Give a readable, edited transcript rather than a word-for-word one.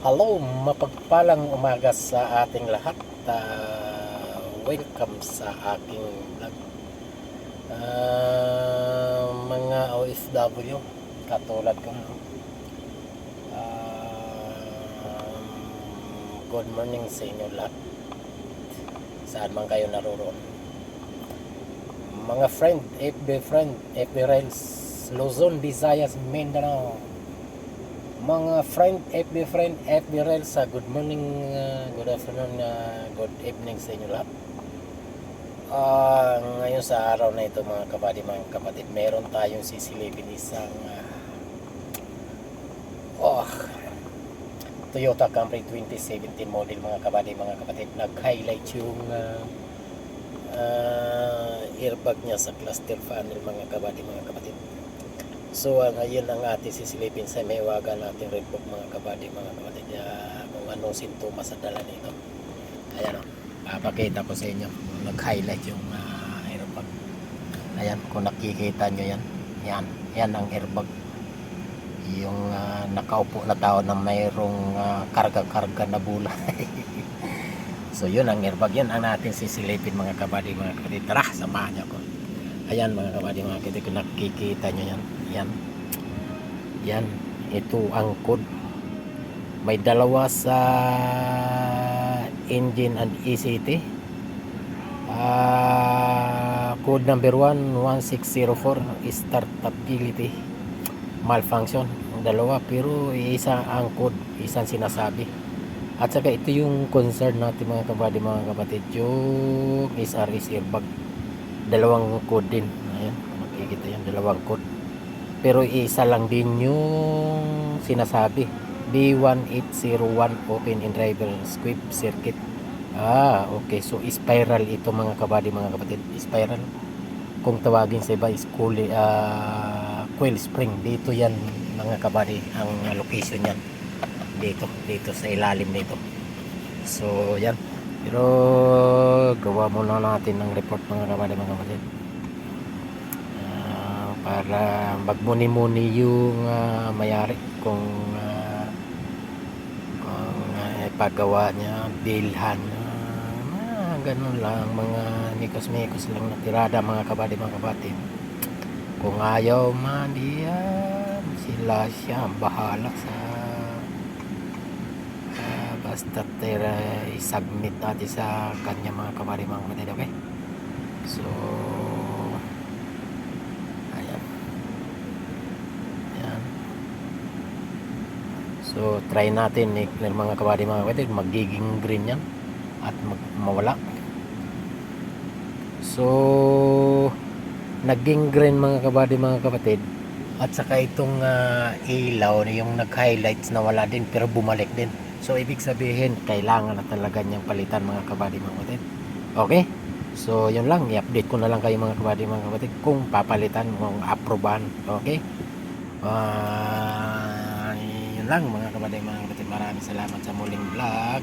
Hello, mapagpalang umaga sa ating lahat. Welcome sa aking vlog. Mga OFW, katulad ko. Good morning sa inyo lahat. Saan man kayo naroroon. Mga friend, FB Reels, Luzon, Visayas, Mindanao. Mga FB Reels, good morning, good afternoon, good evening sa inyo lahat. Ngayon sa araw na ito mga kapatid, meron tayong sisilipin isang Toyota Camry 2017 model mga kapatid. Nag-highlight yung airbag niya sa cluster panel mga kapatid. So ngayon ang ating sisilipin sa may waga natin Redbook mga kapatid. Kung anong sintomas sa dala nito. Ayan o, papakita ko sa inyo. Nag-highlight yung airbag. Ayan, kung nakikita nyo yan. Yan ang airbag. Yung nakaupo na tao na mayroong karga-karga na bula. So yun ang airbag. Yan ang natin sisilipin mga kapatid. Tara, samahan nyo ko. Ayan mga kapatid, kung nakikita nyo yan, ito ang code. May dalawa sa engine and ECT. Code number 1 1604 startability malfunction. Dalawa pero isa ang code, isang sinasabi. At saka ito yung concern natin mga kapatid, yung SRS airbag. Dalawang code din. Ayan, makikita yan, dalawang code. Pero isa lang din yung sinasabi. B1801 open in driver squib circuit. Okay. So spiral ito mga kapatid. Spiral. Kung tawagin sa iba is coil spring. Dito yan mga kapatid. Ang location yan. Dito sa ilalim nito. So yan. Pero gawa muna natin ng report mga kapatid. Para magmuni-muni yung mayari kung ipagawa niya, bilhan, ganun lang, mga mikos-mikos lang na tirada mga kapatid. Kung ayaw man diyan, sila siya bahala sa basta i-submit natin sa kanya mga kapatid, okay? So ayan. So try natin i-clear mga kapatid, magiging green yan at mawala. So naging green mga kapatid, at saka itong ilaw yung nag-highlights na wala din pero bumalik din. So ibig sabihin kailangan na talaga niyang palitan mga kapatid. Okay? So yun lang, i-update ko na lang kayo mga kapatid kung papalitan, kung aprobahan. Okay? Yun lang mga kapatid. Maraming salamat sa muling vlog.